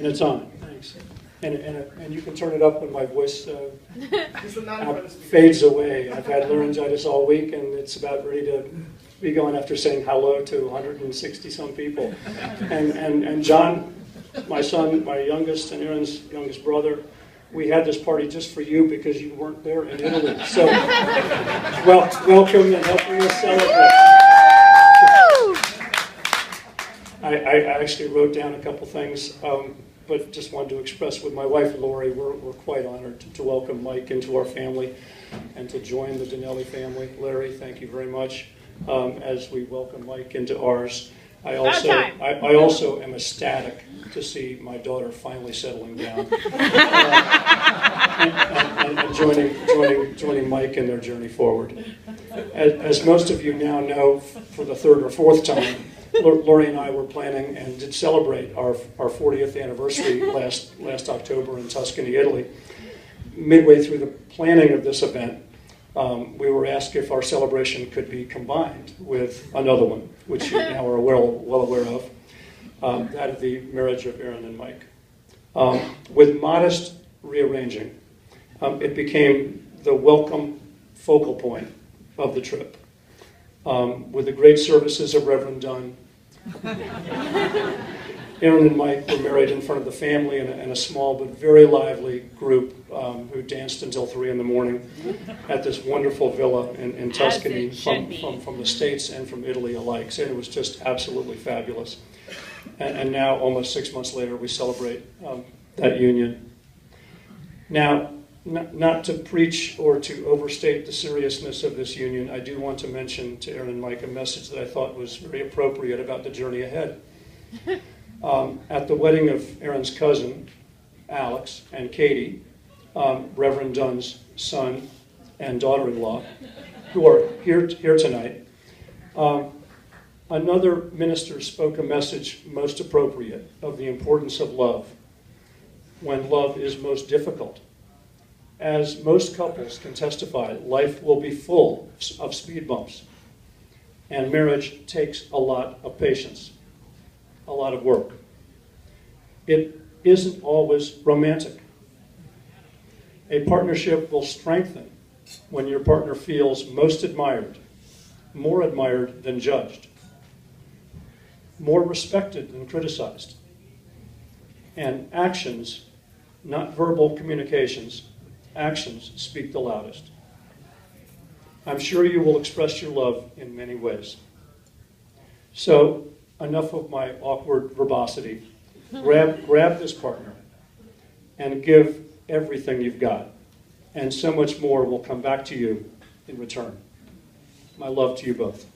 And it's on. Thanks. And you can turn it up when my voice fades away. I've had laryngitis all week, and it's about ready to be going after saying hello to 160 some people. And John, my son, my youngest, and Aaron's youngest brother, we had this party just for you because you weren't there in Italy. So, welcome and helping us celebrate. I actually wrote down a couple things, but just wanted to express with my wife, Lori, we're quite honored to welcome Mike into our family and to join the Dinelli family. Larry, thank you very much, as we welcome Mike into ours. I also am ecstatic to see my daughter finally settling down and joining Mike in their journey forward. As most of you now know, for the third or fourth time, Lori and I were planning and did celebrate our 40th anniversary last October in Tuscany, Italy. Midway through the planning of this event, we were asked if our celebration could be combined with another one, which you now are well aware of, that of the marriage of Aaron and Mike. With modest rearranging, it became the welcome focal point of the trip. With the great services of Reverend Dunn, Aaron and Mike were married in front of the family and a small but very lively group who danced until 3 in the morning at this wonderful villa in Tuscany from the States and from Italy alike. So it was just absolutely fabulous. And now, almost 6 months later, we celebrate that union. Now, not to preach or to overstate the seriousness of this union, I do want to mention to Aaron and Mike a message that I thought was very appropriate about the journey ahead. At the wedding of Aaron's cousin, Alex, and Katie, Reverend Dunn's son and daughter-in-law, who are here tonight, another minister spoke a message most appropriate of the importance of love when love is most difficult. As most couples can testify, life will be full of speed bumps, and marriage takes a lot of patience, a lot of work. It isn't always romantic. A partnership will strengthen when your partner feels most admired, more admired than judged, more respected than criticized, and actions, not verbal communications, actions speak the loudest. I'm sure you will express your love in many ways. So, enough of my awkward verbosity. Grab this partner and give everything you've got. And so much more will come back to you in return. My love to you both.